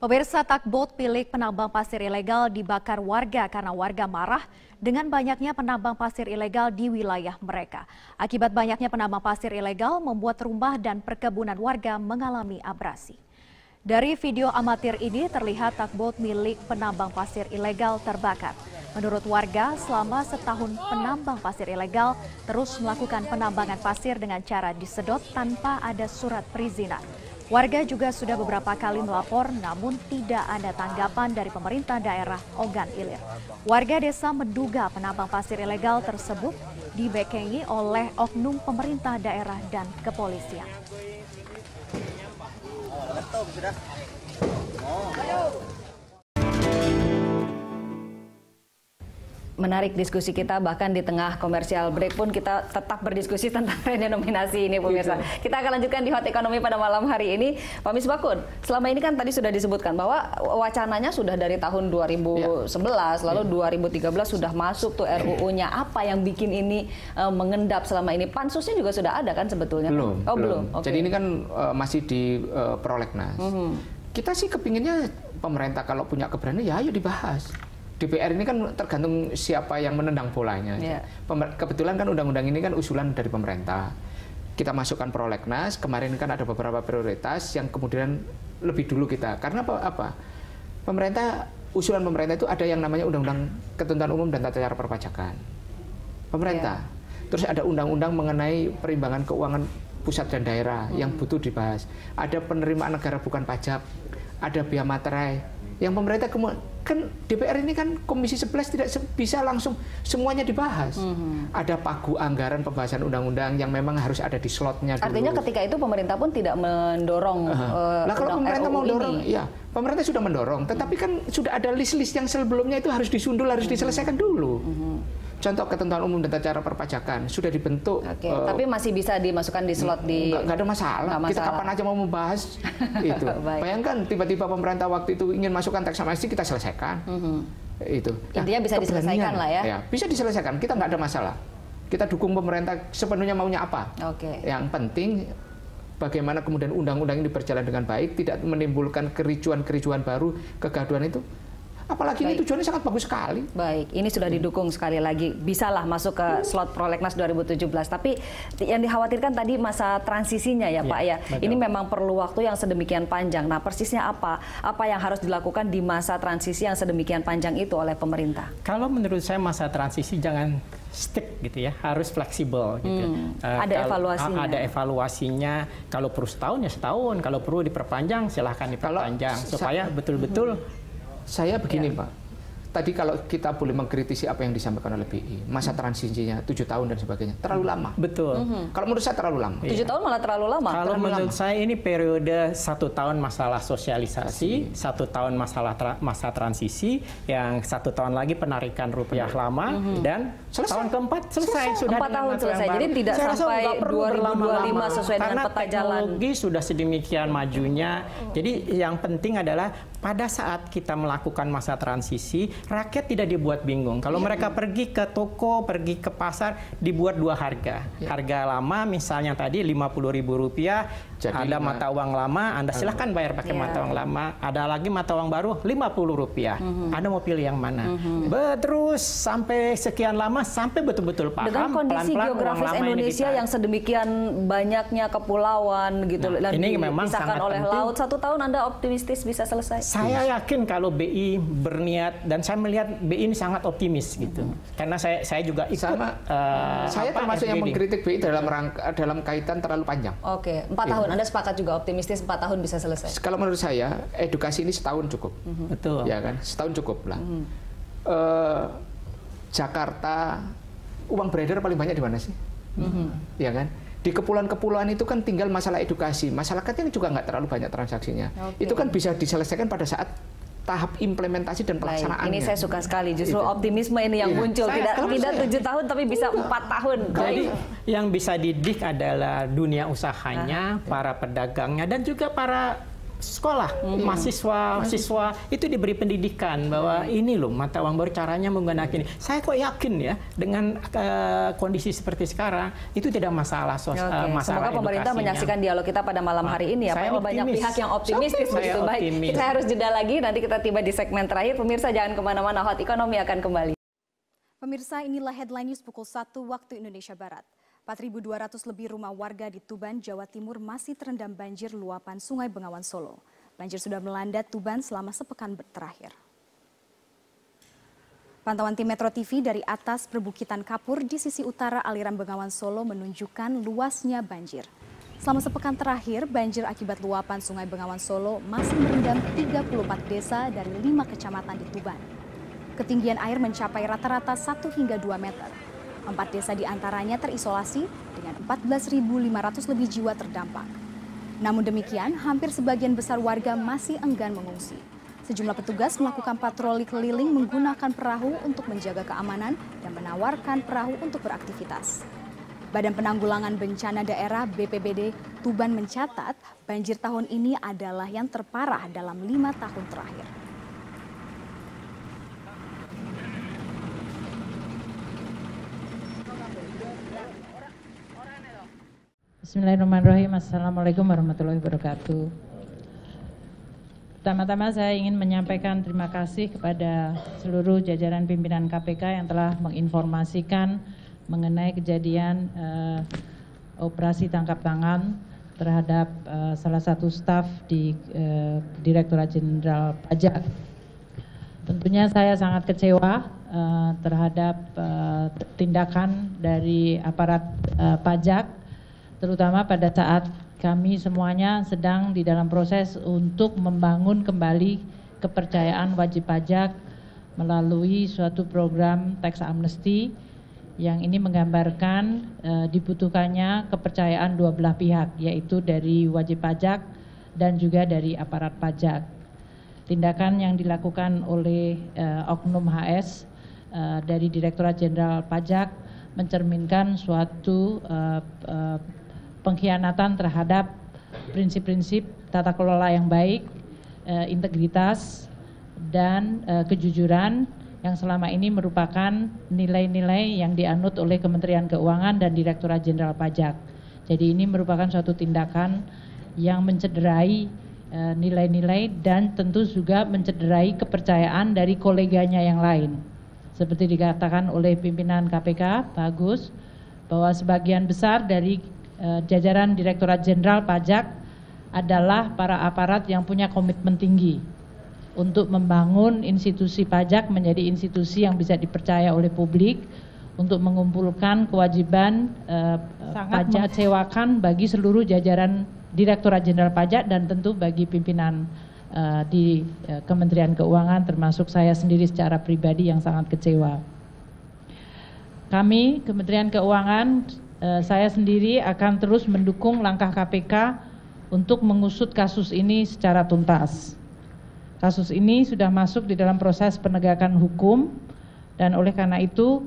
Pemirsa, tugboat milik penambang pasir ilegal dibakar warga karena warga marah dengan banyaknya penambang pasir ilegal di wilayah mereka. Akibat banyaknya penambang pasir ilegal membuat rumah dan perkebunan warga mengalami abrasi. Dari video amatir ini terlihat tugboat milik penambang pasir ilegal terbakar. Menurut warga, selama setahun penambang pasir ilegal terus melakukan penambangan pasir dengan cara disedot tanpa ada surat perizinan. Warga juga sudah beberapa kali melapor, namun tidak ada tanggapan dari pemerintah daerah Ogan Ilir. Warga desa menduga penambang pasir ilegal tersebut dibekengi oleh oknum pemerintah daerah dan kepolisian. Menarik diskusi kita, bahkan di tengah komersial break pun kita tetap berdiskusi tentang redenominasi ini, pemirsa. Kita akan lanjutkan di Hot Economy pada malam hari ini. Pak Misbakun, selama ini kan tadi sudah disebutkan bahwa wacananya sudah dari tahun 2011, lalu 2013 sudah masuk tuh RUU-nya. Apa yang bikin ini mengendap selama ini? Pansusnya juga sudah ada kan sebetulnya? Belum. Belum. Okay. Jadi ini kan masih di prolegnas. Kita sih kepinginnya pemerintah kalau punya keberanian, ya ayo dibahas. DPR ini kan tergantung siapa yang menendang bolanya. Kebetulan kan undang-undang ini kan usulan dari pemerintah. Kita masukkan prolegnas, kemarin kan ada beberapa prioritas yang kemudian lebih dulu kita. Karena apa? Usulan pemerintah itu ada yang namanya Undang-Undang Ketentuan Umum dan Tata Cara Perpajakan. Pemerintah. Terus ada undang-undang mengenai perimbangan keuangan pusat dan daerah yang butuh dibahas. Ada penerimaan negara bukan pajak, ada biaya materai. Yang pemerintah kan DPR ini kan Komisi 11 tidak bisa langsung semuanya dibahas. Ada pagu anggaran pembahasan undang-undang yang memang harus ada di slotnya dulu. Artinya ketika itu pemerintah pun tidak mendorong Lah kalau pemerintah mau dorong, ini. ya pemerintah sudah mendorong, tetapi kan sudah ada list-list yang sebelumnya itu harus disundul, harus diselesaikan dulu. Contoh ketentuan umum dan tata cara perpajakan sudah dibentuk. Tapi masih bisa dimasukkan di slot di. Nggak ada masalah. Kita kapan aja mau membahas itu. Bayangkan tiba-tiba pemerintah waktu itu ingin masukkan teks amnesti, kita selesaikan. Itu. Intinya bisa diselesaikan lah ya. Bisa diselesaikan. Kita nggak ada masalah. Kita dukung pemerintah sepenuhnya maunya apa. Yang penting bagaimana kemudian undang-undang ini berjalan dengan baik, tidak menimbulkan kericuan-kericuan baru, kegaduhan itu. Apalagi ini tujuannya sangat bagus sekali. Baik, ini sudah didukung sekali lagi. Bisalah masuk ke slot prolegnas 2017. Tapi yang dikhawatirkan tadi masa transisinya ya Pak ya. Ini memang perlu waktu yang sedemikian panjang. Nah persisnya apa? Apa yang harus dilakukan di masa transisi yang sedemikian panjang itu oleh pemerintah? Kalau menurut saya masa transisi jangan stick gitu ya, harus fleksibel gitu. Ada evaluasinya. Ada evaluasinya. Kalau perlu setahun ya setahun. Kalau perlu diperpanjang silahkan diperpanjang supaya betul-betul. Saya begini Pak, tadi kalau kita boleh mengkritisi apa yang disampaikan oleh BI, masa transisinya 7 tahun dan sebagainya, terlalu lama. Betul. Kalau menurut saya terlalu lama. 7 tahun malah terlalu lama. Kalau menurut saya ini periode 1 tahun masalah sosialisasi, 1 tahun masa transisi, yang 1 tahun lagi penarikan rupiah lama, dan tahun keempat selesai. Sudah 4 tahun selesai. Jadi tidak sampai 2025 sesuai dengan peta jalan. Teknologi sudah sedemikian majunya. Jadi yang penting adalah pada saat kita melakukan masa transisi, rakyat tidak dibuat bingung. Kalau mereka pergi ke toko, pergi ke pasar, dibuat 2 harga. Harga lama misalnya tadi Rp50.000, ada mata uang lama, Anda silahkan bayar pakai mata uang lama. Ada lagi mata uang baru Rp50. Anda mau pilih yang mana? Terus sampai sekian lama, sampai betul-betul paham. Dengan kondisi geografis Indonesia yang sedemikian banyaknya kepulauan gitu, dan ini memang sangat oleh penting. laut, 1 tahun Anda optimistis bisa selesai? Saya yakin kalau BI berniat, dan saya melihat BI ini sangat optimis gitu. Karena saya juga ikut. Saya termasuk yang mengkritik BI dalam kaitan terlalu panjang. 4 tahun. Anda sepakat juga optimistis 4 tahun bisa selesai? Kalau menurut saya, edukasi ini setahun cukup. Betul. Ya kan, setahun cukup lah. Jakarta, uang beredar paling banyak di mana sih? Ya kan? Di kepulauan-kepulauan itu kan tinggal masalah edukasi. Masyarakatnya juga nggak terlalu banyak transaksinya. Itu kan bisa diselesaikan pada saat tahap implementasi dan pelaksanaannya. Ini saya suka sekali, justru optimisme ini yang muncul. Tidak 7 tahun, tapi bisa 4 tahun. Jadi yang bisa didik adalah dunia usahanya, para pedagangnya, dan juga para sekolah, mahasiswa itu diberi pendidikan bahwa ini loh mata uang baru, caranya menggunakan ini. Saya kok yakin ya dengan kondisi seperti sekarang itu tidak masalah masalah. Semoga pemerintah menyaksikan dialog kita pada malam hari ini ya. Pak, ini banyak pihak yang optimistis begitu. Baik, kita harus jeda lagi, nanti kita tiba di segmen terakhir. Pemirsa jangan kemana-mana, Hot Ekonomi akan kembali. Pemirsa, inilah headline news pukul 1 waktu Indonesia Barat. 4.200 lebih rumah warga di Tuban, Jawa Timur masih terendam banjir luapan Sungai Bengawan Solo. Banjir sudah melanda Tuban selama sepekan terakhir. Pantauan tim Metro TV dari atas perbukitan Kapur di sisi utara aliran Bengawan Solo menunjukkan luasnya banjir. Selama sepekan terakhir, banjir akibat luapan Sungai Bengawan Solo masih merendam 34 desa dari 5 kecamatan di Tuban. Ketinggian air mencapai rata-rata 1 hingga 2 meter. 4 desa diantaranya terisolasi dengan 14.500 lebih jiwa terdampak. Namun demikian, hampir sebagian besar warga masih enggan mengungsi. Sejumlah petugas melakukan patroli keliling menggunakan perahu untuk menjaga keamanan dan menawarkan perahu untuk beraktivitas. Badan Penanggulangan Bencana Daerah BPBD Tuban mencatat banjir tahun ini adalah yang terparah dalam 5 tahun terakhir. Bismillahirrahmanirrahim. Assalamualaikum warahmatullahi wabarakatuh. Pertama-tama saya ingin menyampaikan terima kasih kepada seluruh jajaran pimpinan KPK yang telah menginformasikan mengenai kejadian operasi tangkap tangan terhadap salah satu staf di Direktorat Jenderal Pajak. Tentunya saya sangat kecewa terhadap tindakan dari aparat pajak, terutama pada saat kami semuanya sedang di dalam proses untuk membangun kembali kepercayaan wajib pajak melalui suatu program tax amnesty yang ini menggambarkan dibutuhkannya kepercayaan dua belah pihak, yaitu dari wajib pajak dan juga dari aparat pajak. Tindakan yang dilakukan oleh Oknum HS dari Direktorat Jenderal Pajak mencerminkan suatu pengkhianatan terhadap prinsip-prinsip tata kelola yang baik, integritas, dan kejujuran yang selama ini merupakan nilai-nilai yang dianut oleh Kementerian Keuangan dan Direktorat Jenderal Pajak. Jadi ini merupakan suatu tindakan yang mencederai nilai-nilai dan tentu juga mencederai kepercayaan dari koleganya yang lain. Seperti dikatakan oleh pimpinan KPK, Pak Agus, bahwa sebagian besar dari jajaran Direktorat Jenderal Pajak adalah para aparat yang punya komitmen tinggi untuk membangun institusi pajak menjadi institusi yang bisa dipercaya oleh publik, untuk mengumpulkan kewajiban sangat mengecewakan bagi seluruh jajaran Direktorat Jenderal Pajak dan tentu bagi pimpinan di Kementerian Keuangan, termasuk saya sendiri secara pribadi yang sangat kecewa. Kami Kementerian Keuangan, saya sendiri akan terus mendukung langkah KPK untuk mengusut kasus ini secara tuntas. Kasus ini sudah masuk di dalam proses penegakan hukum dan oleh karena itu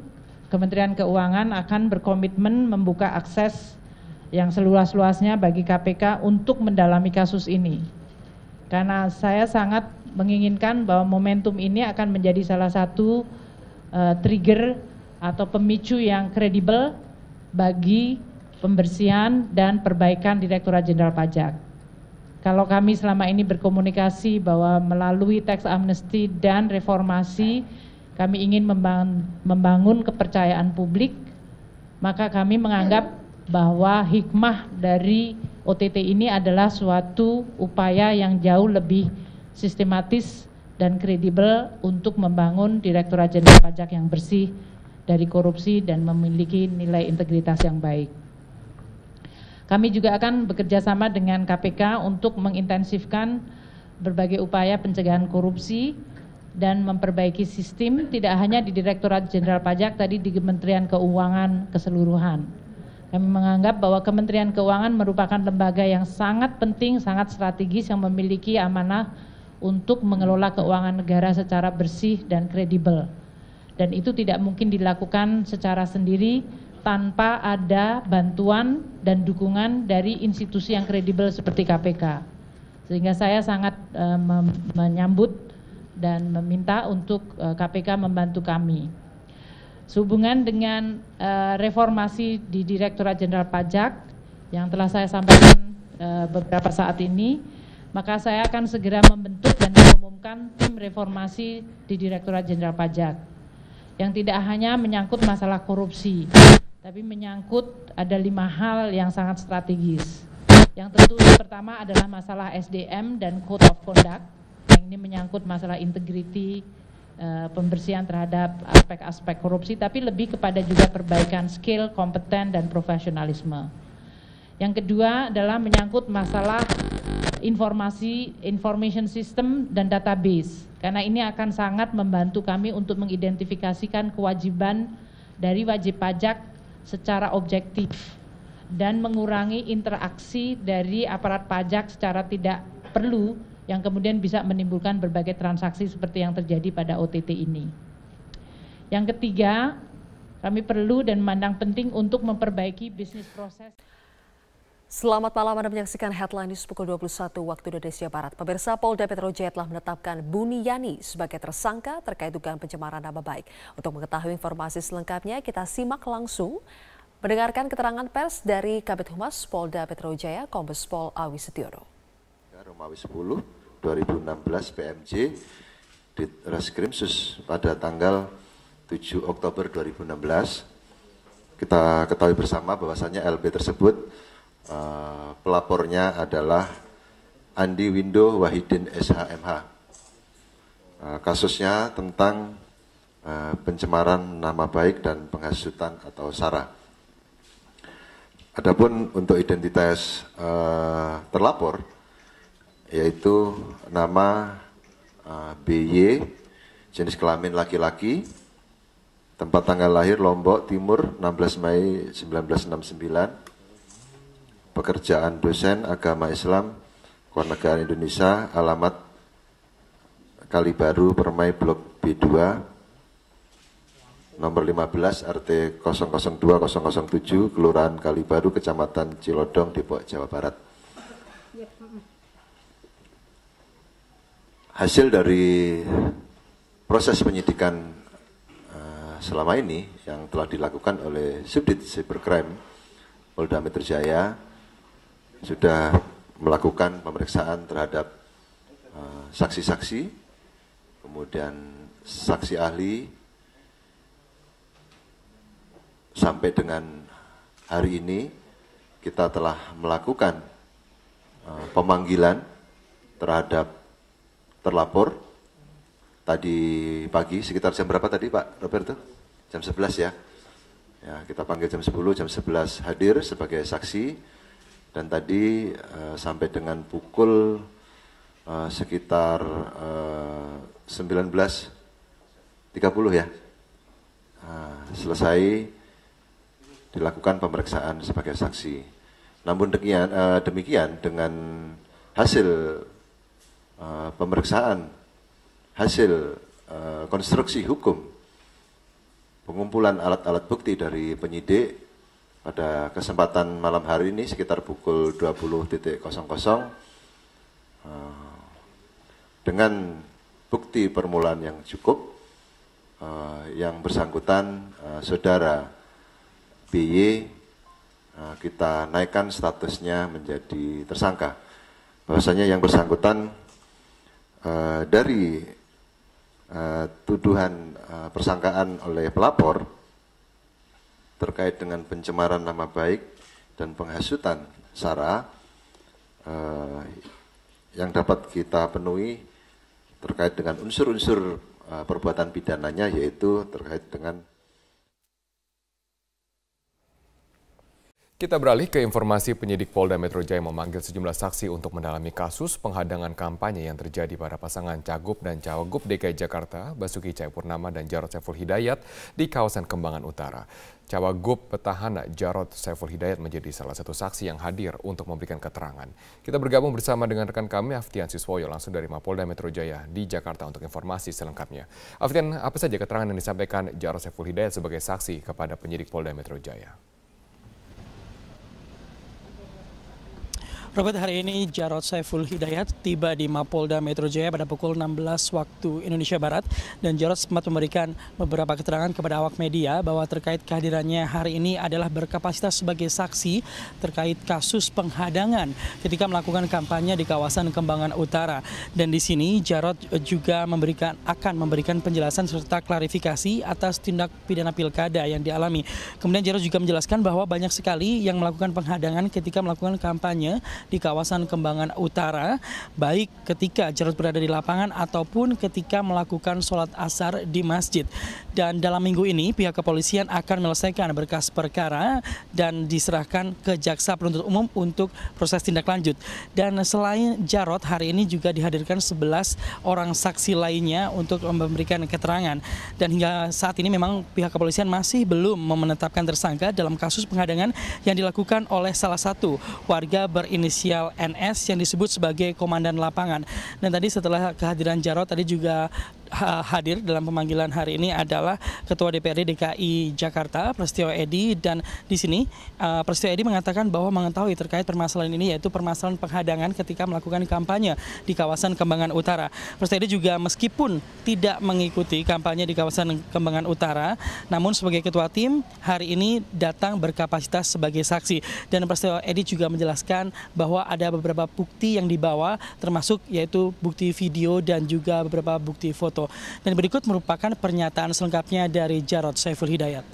Kementerian Keuangan akan berkomitmen membuka akses yang seluas-luasnya bagi KPK untuk mendalami kasus ini. Karena saya sangat menginginkan bahwa momentum ini akan menjadi salah satu trigger atau pemicu yang kredibel bagi pembersihan dan perbaikan Direktorat Jenderal Pajak. Kalau kami selama ini berkomunikasi bahwa melalui tax amnesty dan reformasi kami ingin membangun kepercayaan publik, maka kami menganggap bahwa hikmah dari OTT ini adalah suatu upaya yang jauh lebih sistematis dan kredibel untuk membangun Direktorat Jenderal Pajak yang bersih dari korupsi dan memiliki nilai integritas yang baik. Kami juga akan bekerja sama dengan KPK untuk mengintensifkan berbagai upaya pencegahan korupsi dan memperbaiki sistem tidak hanya di Direktorat Jenderal Pajak, tadi di Kementerian Keuangan keseluruhan. Kami menganggap bahwa Kementerian Keuangan merupakan lembaga yang sangat penting, sangat strategis yang memiliki amanah untuk mengelola keuangan negara secara bersih dan kredibel. Dan itu tidak mungkin dilakukan secara sendiri tanpa ada bantuan dan dukungan dari institusi yang kredibel seperti KPK. Sehingga saya sangat menyambut dan meminta untuk KPK membantu kami. Sehubungan dengan reformasi di Direktorat Jenderal Pajak yang telah saya sampaikan beberapa saat ini, maka saya akan segera membentuk dan mengumumkan tim reformasi di Direktorat Jenderal Pajak yang tidak hanya menyangkut masalah korupsi, tapi menyangkut ada 5 hal yang sangat strategis. Yang tentu pertama adalah masalah SDM dan Code of Conduct, yang ini menyangkut masalah integriti, pembersihan terhadap aspek-aspek korupsi, tapi lebih kepada juga perbaikan skill, kompeten, dan profesionalisme. Yang kedua adalah menyangkut masalah information system dan database, karena ini akan sangat membantu kami untuk mengidentifikasikan kewajiban dari wajib pajak secara objektif dan mengurangi interaksi dari aparat pajak secara tidak perlu yang kemudian bisa menimbulkan berbagai transaksi seperti yang terjadi pada OTT ini. Yang ketiga, kami perlu dan memandang penting untuk memperbaiki bisnis proses. Selamat malam, Anda menyaksikan Headline News pukul 21 waktu Indonesia Barat. Pemirsa, Polda Metro Jaya telah menetapkan Buniyani sebagai tersangka terkait dugaan pencemaran nama baik. Untuk mengetahui informasi selengkapnya, kita simak langsung mendengarkan keterangan pers dari Kabid Humas Polda Metro Jaya, Kombes Pol Awi Setiono. Romawi 10 2016 PMJ di Reskrimsus pada tanggal 7 Oktober 2016. Kita ketahui bersama bahwasannya LB tersebut pelapornya adalah Andi Windo Wahidin SHMH. Kasusnya tentang pencemaran nama baik dan penghasutan atau SARA. Adapun untuk identitas terlapor, yaitu nama BY, jenis kelamin laki-laki, tempat tanggal lahir Lombok Timur 16 Mei 1969, pekerjaan dosen agama Islam, Kewarganegaraan Indonesia, alamat Kalibaru, Permai, Blok B2, nomor 15 RT 002007, Kelurahan Kalibaru, Kecamatan Cilodong, Depok, Jawa Barat. Hasil dari proses penyidikan selama ini yang telah dilakukan oleh Subdit Cybercrime Polda Metro Jaya sudah melakukan pemeriksaan terhadap saksi-saksi, kemudian saksi ahli. Sampai dengan hari ini kita telah melakukan pemanggilan terhadap terlapor. Tadi pagi sekitar jam berapa tadi Pak Roberto? Jam 11 ya. Ya, kita panggil jam 10, jam 11 hadir sebagai saksi. Dan tadi sampai dengan pukul sekitar 19.30 ya. Selesai dilakukan pemeriksaan sebagai saksi. Namun demikian dengan hasil pemeriksaan, hasil konstruksi hukum, pengumpulan alat-alat bukti dari penyidik pada kesempatan malam hari ini sekitar pukul 20.00 dengan bukti permulaan yang cukup, yang bersangkutan saudara BY kita naikkan statusnya menjadi tersangka. Bahwasanya yang bersangkutan dari tuduhan persangkaan oleh pelapor terkait dengan pencemaran nama baik dan penghasutan SARA yang dapat kita penuhi terkait dengan unsur-unsur perbuatan pidananya, yaitu terkait dengan. Kita beralih ke informasi. Penyidik Polda Metro Jaya memanggil sejumlah saksi untuk mendalami kasus penghadangan kampanye yang terjadi pada pasangan Cagup dan Cawagup DKI Jakarta, Basuki Cahayapurnama dan Jarod Saiful Hidayat di kawasan Kembangan Utara. Cawagup petahana Jarod Saiful Hidayat menjadi salah satu saksi yang hadir untuk memberikan keterangan. Kita bergabung bersama dengan rekan kami Aftian Siswoyo langsung dari Mapolda Metro Jaya di Jakarta untuk informasi selengkapnya. Aftian, apa saja keterangan yang disampaikan Jarod Saiful Hidayat sebagai saksi kepada penyidik Polda Metro Jaya? Robert, hari ini Jarod Saiful Hidayat tiba di Mapolda Metro Jaya pada pukul 16 waktu Indonesia Barat, dan Jarod sempat memberikan beberapa keterangan kepada awak media bahwa terkait kehadirannya hari ini adalah berkapasitas sebagai saksi terkait kasus penghadangan ketika melakukan kampanye di kawasan Kembangan Utara. Dan di sini Jarod juga akan memberikan penjelasan serta klarifikasi atas tindak pidana pilkada yang dialami. Kemudian Jarod juga menjelaskan bahwa banyak sekali yang melakukan penghadangan ketika melakukan kampanye di kawasan Kembangan Utara, baik ketika Jarod berada di lapangan ataupun ketika melakukan sholat asar di masjid. Dan dalam minggu ini pihak kepolisian akan menyelesaikan berkas perkara dan diserahkan ke jaksa penuntut umum untuk proses tindak lanjut. Dan selain Jarod, hari ini juga dihadirkan 11 orang saksi lainnya untuk memberikan keterangan. Dan hingga saat ini memang pihak kepolisian masih belum menetapkan tersangka dalam kasus penghadangan yang dilakukan oleh salah satu warga berinisial NS yang disebut sebagai komandan lapangan. Dan tadi setelah kehadiran Jarod, tadi juga hadir dalam pemanggilan hari ini adalah Ketua DPRD DKI Jakarta, Prasetyo Edy, dan di sini Prasetyo Edy mengatakan bahwa mengetahui terkait permasalahan ini, yaitu permasalahan penghadangan ketika melakukan kampanye di kawasan Kembangan Utara. Prasetyo Edy juga meskipun tidak mengikuti kampanye di kawasan Kembangan Utara, namun sebagai ketua tim hari ini datang berkapasitas sebagai saksi. Dan Prasetyo Edy juga menjelaskan bahwa ada beberapa bukti yang dibawa, termasuk yaitu bukti video dan juga beberapa bukti foto. Dan berikut merupakan pernyataan selengkapnya dari Jarod Saiful Hidayat.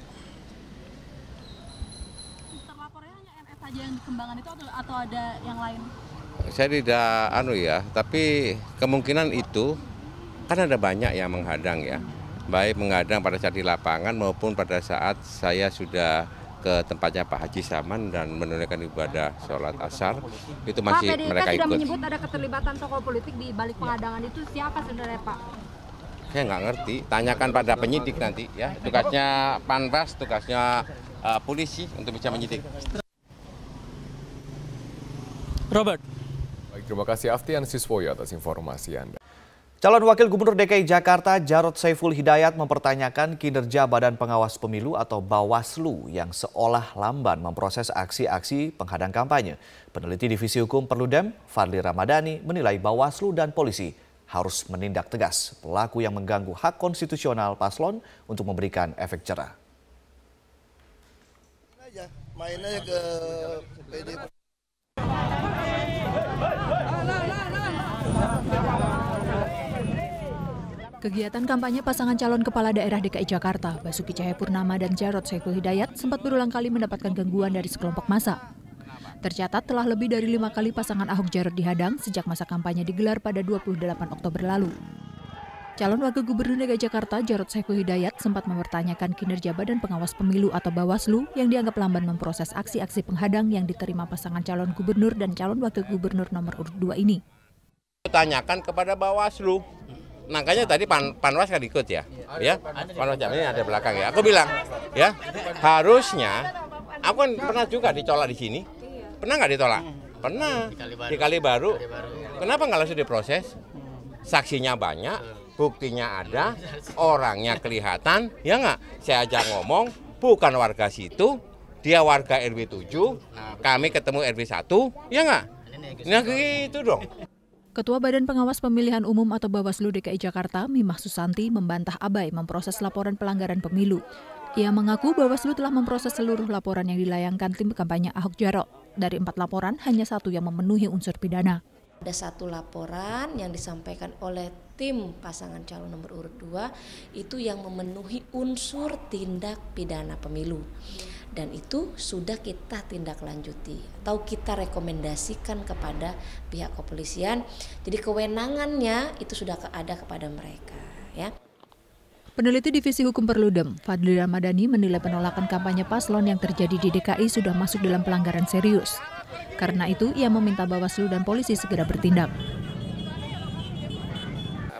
Terlapornya hanya NS saja yang di Kembangan itu atau ada yang lain? Saya tidak tapi kemungkinan itu kan ada banyak yang menghadang ya. Baik menghadang pada saat di lapangan maupun pada saat saya sudah ke tempatnya Pak Haji Saman dan menunaikan ibadah sholat asar, itu masih Pak, mereka ikut. Pak, menyebut ada keterlibatan tokoh politik di balik penghadangan itu, siapa sebenarnya Pak? Saya nggak ngerti, tanyakan pada penyidik nanti ya. Tugasnya Panwas, tugasnya polisi untuk bisa menyidik. Robert. Baik, terima kasih Aftian Siswoyo atas informasi Anda. Calon Wakil Gubernur DKI Jakarta Jarod Saiful Hidayat mempertanyakan kinerja Badan Pengawas Pemilu atau Bawaslu yang seolah lamban memproses aksi-aksi penghadang kampanye. Peneliti Divisi Hukum Perludem, Fadli Ramadhani, menilai Bawaslu dan polisi harus menindak tegas pelaku yang mengganggu hak konstitusional paslon untuk memberikan efek jerah. Main aja ke PD. Kegiatan kampanye pasangan calon kepala daerah DKI Jakarta, Basuki Cahayapurnama dan Jarod Saiful Hidayat sempat berulang kali mendapatkan gangguan dari sekelompok massa. Tercatat telah lebih dari 5 kali pasangan Ahok Jarod dihadang sejak masa kampanye digelar pada 28 Oktober lalu. Calon Wakil Gubernur DKI Jakarta Jarod Saiful Hidayat sempat mempertanyakan kinerja Badan Pengawas Pemilu atau Bawaslu yang dianggap lamban memproses aksi-aksi penghadang yang diterima pasangan calon gubernur dan calon wakil gubernur nomor urut 2 ini. Tanyakan kepada Bawaslu. Makanya tadi Panwas kan ikut ya, Panwas ini ada belakang ya. Aku bilang, ya harusnya, aku kan pernah juga dicolak di sini. Pernah nggak ditolak? Pernah. Di Kalibaru. Kenapa nggak langsung diproses? Saksinya banyak, buktinya ada, orangnya kelihatan, ya nggak? Saya aja ngomong, bukan warga situ, dia warga RW 7, kami ketemu RW 1, ya nggak? Nah gitu dong. Ketua Badan Pengawas Pemilihan Umum atau Bawaslu DKI Jakarta, Mimah Susanti, membantah abai memproses laporan pelanggaran pemilu. Ia mengaku Bawaslu telah memproses seluruh laporan yang dilayangkan tim kampanye Ahok Jarot. Dari 4 laporan, hanya 1 yang memenuhi unsur pidana. Ada 1 laporan yang disampaikan oleh tim pasangan calon nomor urut 2 itu yang memenuhi unsur tindak pidana pemilu. Dan itu sudah kita tindak lanjuti atau kita rekomendasikan kepada pihak kepolisian. Jadi kewenangannya itu sudah ada kepada mereka, ya. Peneliti Divisi Hukum Perludem, Fadli Ramadhani, menilai penolakan kampanye paslon yang terjadi di DKI sudah masuk dalam pelanggaran serius. Karena itu, ia meminta Bawaslu dan polisi segera bertindak.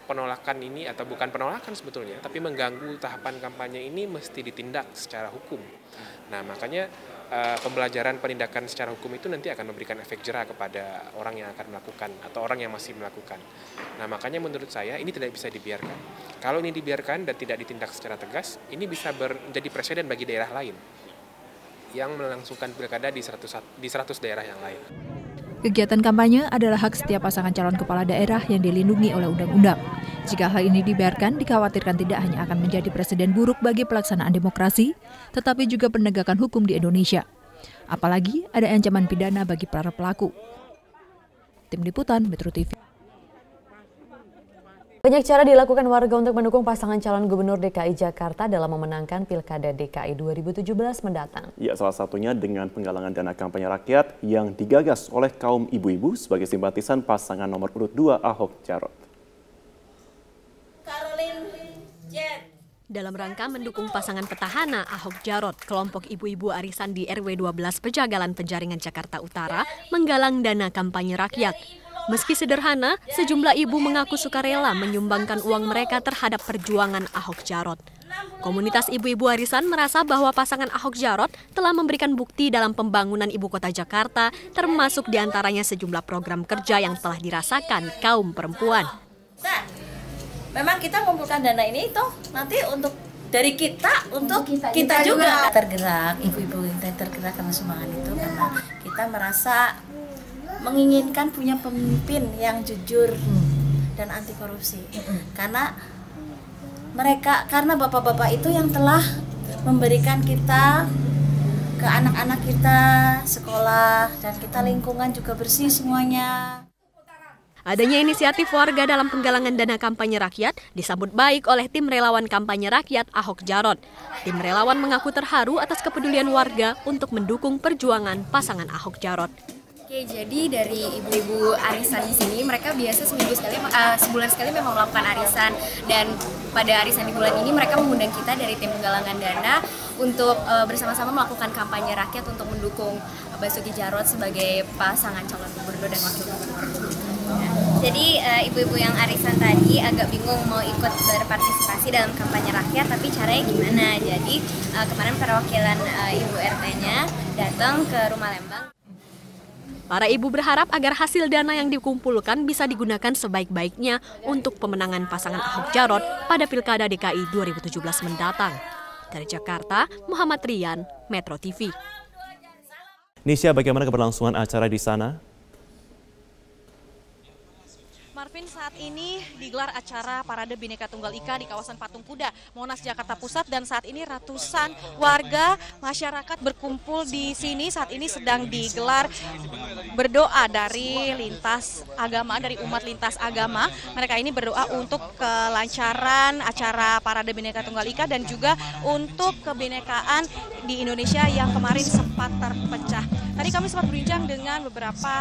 Penolakan ini atau bukan penolakan sebetulnya, tapi mengganggu tahapan kampanye ini mesti ditindak secara hukum. Nah, makanya pembelajaran penindakan secara hukum itu nanti akan memberikan efek jera kepada orang yang akan melakukan atau orang yang masih melakukan. Nah, makanya menurut saya ini tidak bisa dibiarkan. Kalau ini dibiarkan dan tidak ditindak secara tegas, ini bisa menjadi presiden bagi daerah lain yang melangsungkan pilkada di 100 daerah yang lain. Kegiatan kampanye adalah hak setiap pasangan calon kepala daerah yang dilindungi oleh undang-undang. Jika hal ini dibiarkan, dikhawatirkan tidak hanya akan menjadi presiden buruk bagi pelaksanaan demokrasi, tetapi juga penegakan hukum di Indonesia. Apalagi ada ancaman pidana bagi para pelaku. Tim Liputan Metro TV. Banyak cara dilakukan warga untuk mendukung pasangan calon gubernur DKI Jakarta dalam memenangkan Pilkada DKI 2017 mendatang. Ya, salah satunya dengan penggalangan dana kampanye rakyat yang digagas oleh kaum ibu-ibu sebagai simpatisan pasangan nomor urut 2 Ahok Jarot. Dalam rangka mendukung pasangan petahana Ahok Jarot, kelompok ibu-ibu arisan di RW 12 Pejagalan Penjaringan Jakarta Utara menggalang dana kampanye rakyat. Meski sederhana, sejumlah ibu mengaku sukarela menyumbangkan uang mereka terhadap perjuangan Ahok Jarot. Komunitas ibu-ibu arisan merasa bahwa pasangan Ahok Jarot telah memberikan bukti dalam pembangunan ibu kota Jakarta, termasuk diantaranya sejumlah program kerja yang telah dirasakan kaum perempuan. Memang kita mengumpulkan dana ini itu nanti untuk dari kita untuk kita juga tergerak, ibu-ibu kita tergerak karena sumbangan itu karena kita merasa menginginkan punya pemimpin yang jujur dan anti korupsi. Karena bapak-bapak itu yang telah memberikan kita ke anak-anak kita sekolah dan kita lingkungan juga bersih semuanya. Adanya inisiatif warga dalam penggalangan dana kampanye rakyat disambut baik oleh tim relawan kampanye rakyat Ahok Jarot. Tim relawan mengaku terharu atas kepedulian warga untuk mendukung perjuangan pasangan Ahok Jarot. Oke, jadi dari ibu-ibu arisan di sini mereka biasa sebulan sekali memang melakukan arisan, dan pada arisan di bulan ini mereka mengundang kita dari tim penggalangan dana untuk bersama-sama melakukan kampanye rakyat untuk mendukung Basuki Jarot sebagai pasangan calon gubernur dan wakil gubernur. Jadi ibu-ibu yang arisan tadi agak bingung mau ikut berpartisipasi dalam kampanye rakyat, tapi caranya gimana? Jadi kemarin perwakilan ibu RT-nya datang ke Rumah Lembang. Para ibu berharap agar hasil dana yang dikumpulkan bisa digunakan sebaik-baiknya untuk pemenangan pasangan Ahok Jarot pada Pilkada DKI 2017 mendatang. Dari Jakarta, Muhammad Rian, Metro TV. Nisha, bagaimana keberlangsungan acara di sana? Marvin, saat ini digelar acara Parade Bhinneka Tunggal Ika di kawasan Patung Kuda, Monas, Jakarta Pusat, dan saat ini ratusan warga masyarakat berkumpul di sini. Saat ini sedang digelar berdoa dari lintas agama, dari umat lintas agama. Mereka ini berdoa untuk kelancaran acara Parade Bhinneka Tunggal Ika dan juga untuk kebinekaan di Indonesia yang kemarin sempat terpecah. Tadi kami sempat berbincang dengan beberapa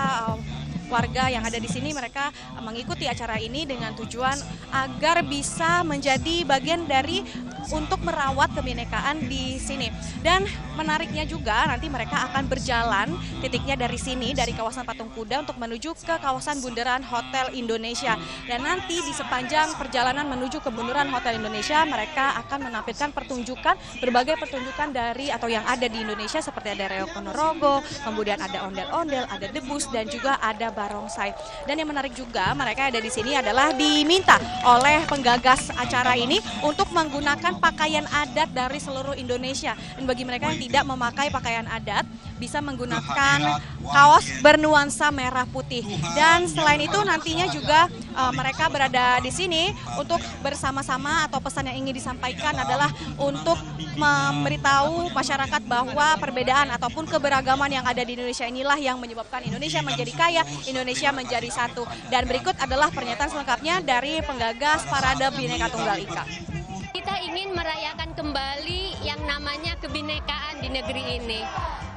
warga yang ada di sini. Mereka mengikuti acara ini dengan tujuan agar bisa menjadi bagian dari untuk merawat kebinekaan di sini. Dan menariknya juga nanti mereka akan berjalan titiknya dari sini, dari kawasan Patung Kuda untuk menuju ke kawasan Bundaran Hotel Indonesia. Dan nanti di sepanjang perjalanan menuju ke Bundaran Hotel Indonesia mereka akan menampilkan berbagai pertunjukan dari atau yang ada di Indonesia, seperti ada reok ponorogo, kemudian ada ondel-ondel, ada debus, dan juga ada barongsai. Dan yang menarik juga, mereka ada di sini adalah diminta oleh penggagas acara ini untuk menggunakan pakaian adat dari seluruh Indonesia. Dan bagi mereka yang tidak memakai pakaian adat, bisa menggunakan kaos bernuansa merah putih. Dan selain itu nantinya juga mereka berada di sini untuk bersama-sama, atau pesan yang ingin disampaikan adalah untuk memberitahu masyarakat bahwa perbedaan ataupun keberagaman yang ada di Indonesia inilah yang menyebabkan Indonesia menjadi kaya, Indonesia menjadi satu. Dan berikut adalah pernyataan selengkapnya dari penggagas Parade Bhinneka Tunggal Ika. Kita ingin merayakan kembali yang namanya kebinekaan di negeri ini.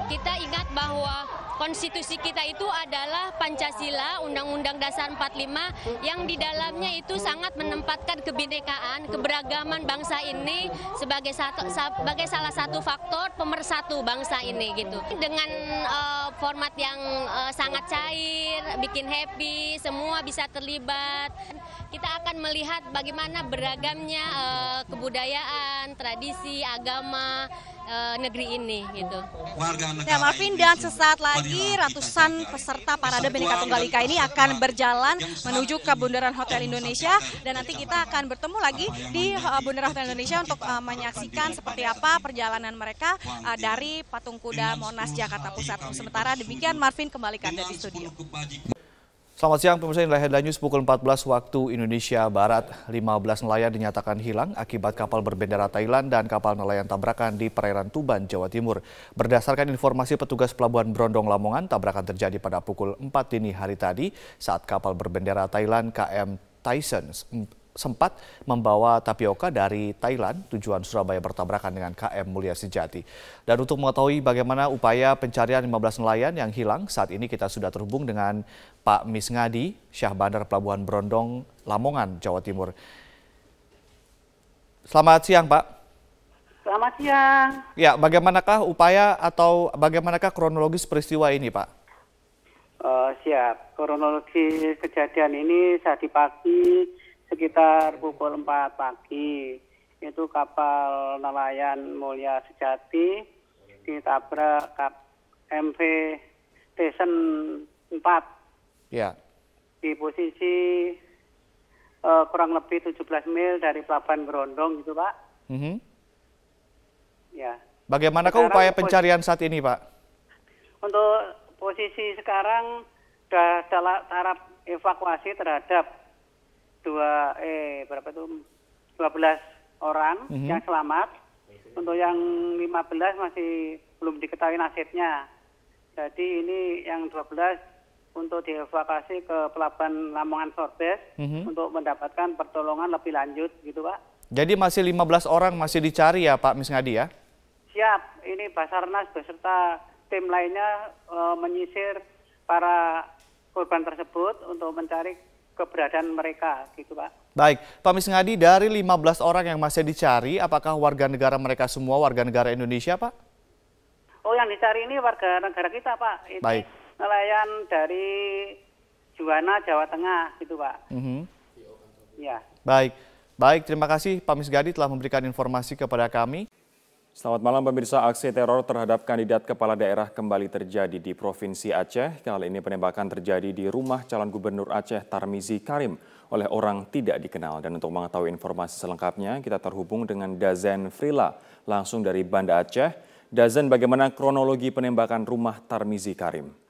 Kita ingat bahwa konstitusi kita itu adalah Pancasila, Undang-Undang Dasar 45, yang di dalamnya itu sangat menempatkan kebinekaan, keberagaman bangsa ini sebagai salah satu faktor pemersatu bangsa ini gitu. Dengan format yang sangat cair, bikin happy, semua bisa terlibat. Kita akan melihat bagaimana beragamnya kebudayaan, tradisi, agama negeri ini gitu. Ya Marvin, dan sesaat lagi ratusan peserta Parade Bhinneka Tunggal Ika ini akan berjalan menuju ke Bundaran Hotel Indonesia, dan nanti kita akan bertemu lagi di Bundaran Hotel Indonesia untuk menyaksikan seperti apa perjalanan mereka dari Patung Kuda Monas Jakarta Pusat. Sementara demikian, Marvin, kembalikan dari studio. Selamat siang pemirsa, inilah Headline News pukul 14 waktu Indonesia Barat. 15 nelayan dinyatakan hilang akibat kapal berbendera Thailand dan kapal nelayan tabrakan di perairan Tuban, Jawa Timur. Berdasarkan informasi petugas Pelabuhan Brondong Lamongan, tabrakan terjadi pada pukul 4 dini hari tadi saat kapal berbendera Thailand KM Tyson sempat membawa tapioka dari Thailand tujuan Surabaya bertabrakan dengan KM Mulia Sejati. Dan untuk mengetahui bagaimana upaya pencarian 15 nelayan yang hilang, saat ini kita sudah terhubung dengan Pak Misngadi, Syah Bandar Pelabuhan Brondong, Lamongan, Jawa Timur. Selamat siang, Pak. Selamat siang. Ya, bagaimanakah upaya atau bagaimanakah kronologis peristiwa ini, Pak? Siap. Kronologi kejadian ini tadi pagi sekitar pukul 4 pagi. Itu kapal nelayan Mulia Sejati ditabrak MV Tyson 4. Ya. Di posisi kurang lebih 17 mil dari Pelabuhan Brondong gitu, Pak. Ya. Bagaimanakah upaya pencarian saat ini, Pak? Untuk posisi sekarang sudah dalam tahap evakuasi terhadap 12 orang yang selamat. Untuk yang 15 masih belum diketahui nasibnya. Jadi ini yang 12 untuk dievakuasi ke Pelabuhan Lamongan Sorbes untuk mendapatkan pertolongan lebih lanjut gitu, Pak. Jadi masih 15 orang masih dicari ya, Pak Misngadi ya? Siap, ini Basarnas beserta tim lainnya menyisir para korban tersebut untuk mencari keberadaan mereka gitu, Pak. Baik, Pak Misngadi, dari 15 orang yang masih dicari, apakah warga negara mereka semua warga negara Indonesia, Pak? Oh, yang dicari ini warga negara kita, Pak. Ini baik. Nelayan dari Juwana, Jawa Tengah gitu, Pak. Ya. Baik, baik, terima kasih Pak Misngadi telah memberikan informasi kepada kami. Selamat malam pemirsa, aksi teror terhadap kandidat kepala daerah kembali terjadi di Provinsi Aceh. Kali ini penembakan terjadi di rumah calon gubernur Aceh Tarmizi Karim oleh orang tidak dikenal. Dan untuk mengetahui informasi selengkapnya, kita terhubung dengan Dazen Frila langsung dari Banda Aceh. Dazen, bagaimana kronologi penembakan rumah Tarmizi Karim?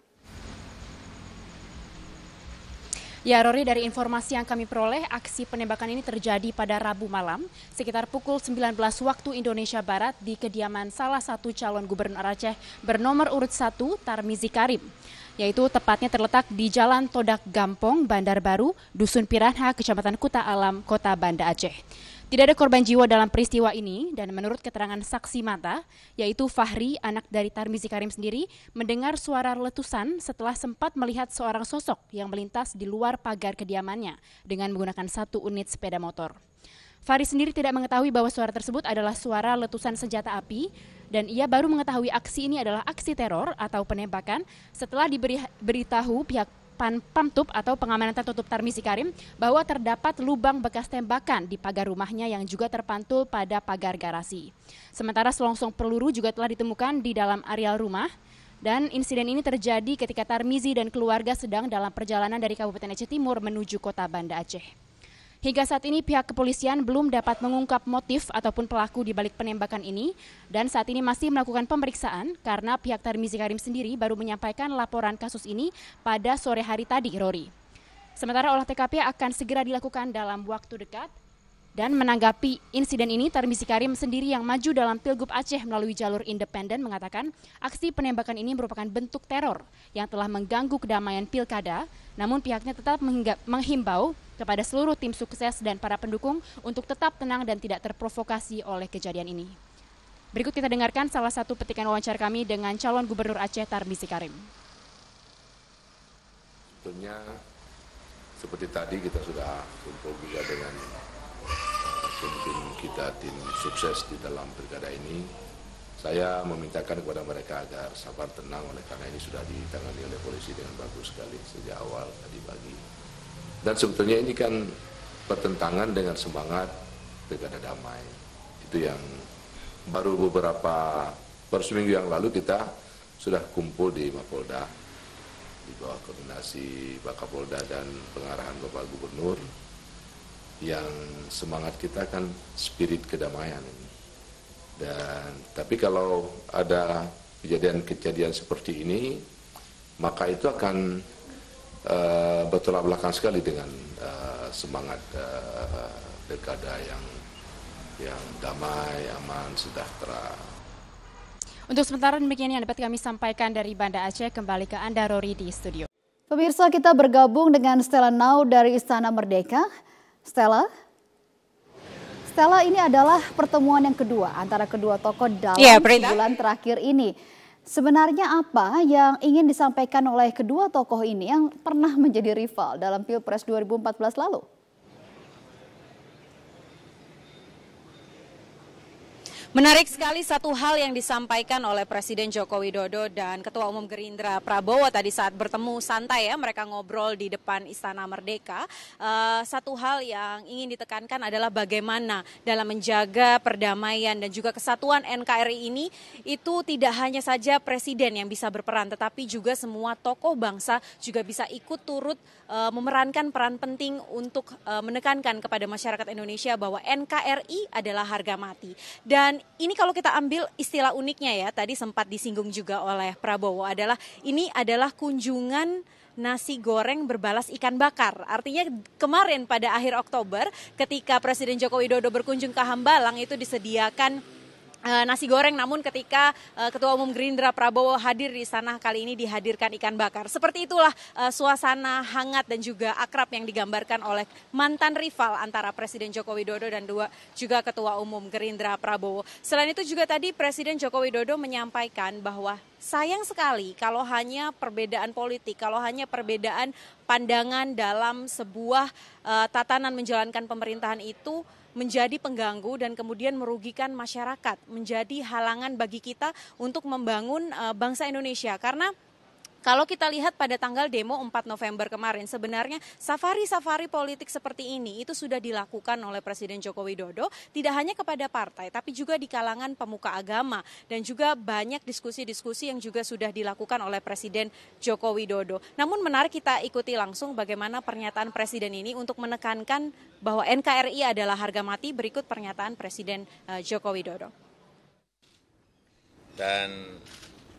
Ya, Rory, dari informasi yang kami peroleh, aksi penembakan ini terjadi pada Rabu malam sekitar pukul 19 waktu Indonesia Barat di kediaman salah satu calon gubernur Aceh bernomor urut 1 Tarmizi Karim, yaitu tepatnya terletak di Jalan Todak Gampong, Bandar Baru, Dusun Piranha, Kecamatan Kuta Alam, Kota Banda Aceh. Tidak ada korban jiwa dalam peristiwa ini, dan menurut keterangan saksi mata, yaitu Fahri, anak dari Tarmizi Karim sendiri, mendengar suara letusan setelah sempat melihat seorang sosok yang melintas di luar pagar kediamannya dengan menggunakan 1 unit sepeda motor. Fahri sendiri tidak mengetahui bahwa suara tersebut adalah suara letusan senjata api, dan ia baru mengetahui aksi ini adalah aksi teror atau penembakan setelah diberitahu pihak Pamtup atau pengamanan tertutup Tarmizi Karim bahwa terdapat lubang bekas tembakan di pagar rumahnya yang juga terpantul pada pagar garasi. Sementara selongsong peluru juga telah ditemukan di dalam areal rumah, dan insiden ini terjadi ketika Tarmizi dan keluarga sedang dalam perjalanan dari Kabupaten Aceh Timur menuju Kota Banda Aceh. Hingga saat ini pihak kepolisian belum dapat mengungkap motif ataupun pelaku di balik penembakan ini, dan saat ini masih melakukan pemeriksaan karena pihak Tarmizi Karim sendiri baru menyampaikan laporan kasus ini pada sore hari tadi, Rory. Sementara olah TKP akan segera dilakukan dalam waktu dekat. Dan menanggapi insiden ini, Tarmizi Karim sendiri yang maju dalam Pilgub Aceh melalui jalur independen mengatakan aksi penembakan ini merupakan bentuk teror yang telah mengganggu kedamaian pilkada, namun pihaknya tetap menghimbau kepada seluruh tim sukses dan para pendukung untuk tetap tenang dan tidak terprovokasi oleh kejadian ini. Berikut kita dengarkan salah satu petikan wawancara kami dengan calon gubernur Aceh Tarmizi Karim. Tentunya seperti tadi kita sudah kumpul juga dengan tim kita, tim sukses di dalam pilkada ini. Saya memintakan kepada mereka agar sabar tenang, oleh karena ini sudah ditangani oleh polisi dengan bagus sekali sejak awal tadi pagi. Dan sebetulnya ini kan bertentangan dengan semangat pilkada damai. Itu yang baru seminggu yang lalu kita sudah kumpul di Mapolda di bawah koordinasi Pak Kapolda dan pengarahan Bapak Gubernur, yang semangat kita kan spirit kedamaian ini. Tapi kalau ada kejadian-kejadian seperti ini, maka itu akan bertolak belakang sekali dengan semangat pilkada yang damai, aman, sejahtera. Untuk sementara demikian yang dapat kami sampaikan dari Banda Aceh. Kembali ke Anda, Rory, di studio. Pemirsa, kita bergabung dengan Stella Nau dari Istana Merdeka. Stella, ini adalah pertemuan yang kedua antara kedua tokoh dalam sebulan terakhir ini. Sebenarnya apa yang ingin disampaikan oleh kedua tokoh ini yang pernah menjadi rival dalam Pilpres 2014 lalu? Menarik sekali satu hal yang disampaikan oleh Presiden Joko Widodo dan Ketua Umum Gerindra Prabowo tadi saat bertemu santai ya, mereka ngobrol di depan Istana Merdeka. Satu hal yang ingin ditekankan adalah bagaimana dalam menjaga perdamaian dan juga kesatuan NKRI ini, itu tidak hanya saja Presiden yang bisa berperan, tetapi juga semua tokoh bangsa juga bisa ikut turut memerankan peran penting untuk menekankan kepada masyarakat Indonesia bahwa NKRI adalah harga mati. Dan ini kalau kita ambil istilah uniknya ya, tadi sempat disinggung juga oleh Prabowo, ini adalah kunjungan nasi goreng berbalas ikan bakar. Artinya kemarin pada akhir Oktober ketika Presiden Joko Widodo berkunjung ke Hambalang itu disediakan nasi goreng, namun ketika Ketua Umum Gerindra Prabowo hadir di sana, kali ini dihadirkan ikan bakar. Seperti itulah suasana hangat dan juga akrab yang digambarkan oleh mantan rival antara Presiden Joko Widodo dan juga Ketua Umum Gerindra Prabowo. Selain itu juga tadi Presiden Joko Widodo menyampaikan bahwa sayang sekali kalau hanya perbedaan politik, kalau hanya perbedaan pandangan dalam sebuah tatanan menjalankan pemerintahan itu menjadi pengganggu dan kemudian merugikan masyarakat, menjadi halangan bagi kita untuk membangun bangsa Indonesia. Karena kalau kita lihat pada tanggal demo 4 November kemarin, sebenarnya safari-safari politik seperti ini itu sudah dilakukan oleh Presiden Joko Widodo, tidak hanya kepada partai, tapi juga di kalangan pemuka agama. Dan juga banyak diskusi-diskusi yang juga sudah dilakukan oleh Presiden Joko Widodo. Namun menarik kita ikuti langsung bagaimana pernyataan Presiden ini untuk menekankan bahwa NKRI adalah harga mati. Berikut pernyataan Presiden Joko Widodo. Dan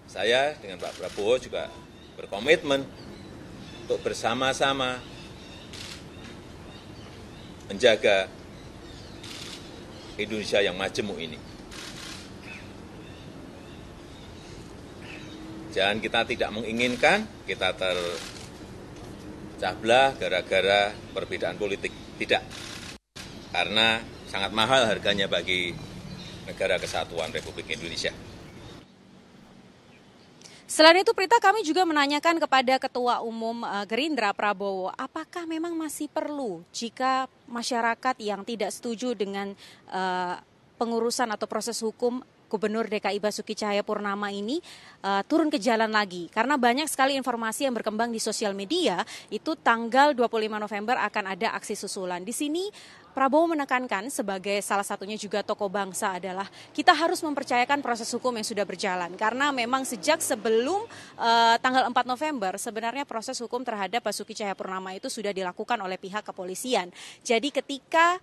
saya dengan Pak Prabowo juga berkomitmen untuk bersama-sama menjaga Indonesia yang majemuk ini. Jangan kita tidak menginginkan kita terpecah belah gara-gara perbedaan politik. Tidak. Karena sangat mahal harganya bagi negara kesatuan Republik Indonesia. Selain itu, Prita, kami juga menanyakan kepada Ketua Umum Gerindra Prabowo, apakah memang masih perlu jika masyarakat yang tidak setuju dengan pengurusan atau proses hukum Gubernur DKI Basuki Cahayapurnama ini turun ke jalan lagi. Karena banyak sekali informasi yang berkembang di sosial media, itu tanggal 25 November akan ada aksi susulan. Di sini Prabowo menekankan sebagai salah satunya juga tokoh bangsa adalah kita harus mempercayakan proses hukum yang sudah berjalan. Karena memang sejak sebelum tanggal 4 November sebenarnya proses hukum terhadap Basuki Cahayapurnama itu sudah dilakukan oleh pihak kepolisian. Jadi ketika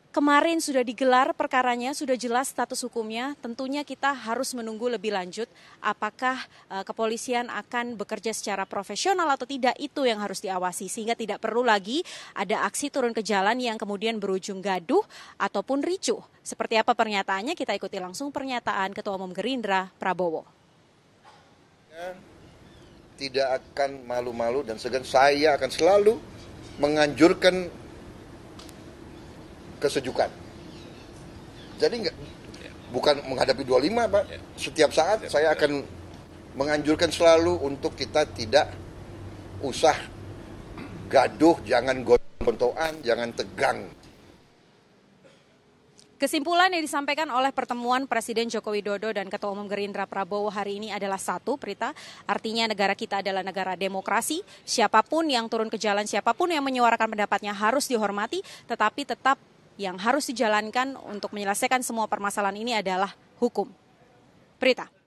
kemarin sudah digelar perkaranya, sudah jelas status hukumnya, tentunya kita harus menunggu lebih lanjut apakah kepolisian akan bekerja secara profesional atau tidak, itu yang harus diawasi. Sehingga tidak perlu lagi ada aksi turun ke jalan yang kemudian berujung gaduh ataupun ricuh. Seperti apa pernyataannya, kita ikuti langsung pernyataan Ketua Umum Gerindra Prabowo. Tidak akan malu-malu dan segan, saya akan selalu menganjurkan kesejukan. Jadi bukan menghadapi 25, Pak. Setiap saat saya akan menganjurkan selalu untuk kita tidak usah gaduh, jangan gontok-gontokan, jangan tegang. Kesimpulan yang disampaikan oleh pertemuan Presiden Joko Widodo dan Ketua Umum Gerindra Prabowo hari ini adalah satu, Prita. Artinya negara kita adalah negara demokrasi. Siapapun yang turun ke jalan, siapapun yang menyuarakan pendapatnya harus dihormati. Tetapi tetap yang harus dijalankan untuk menyelesaikan semua permasalahan ini adalah hukum. Prita.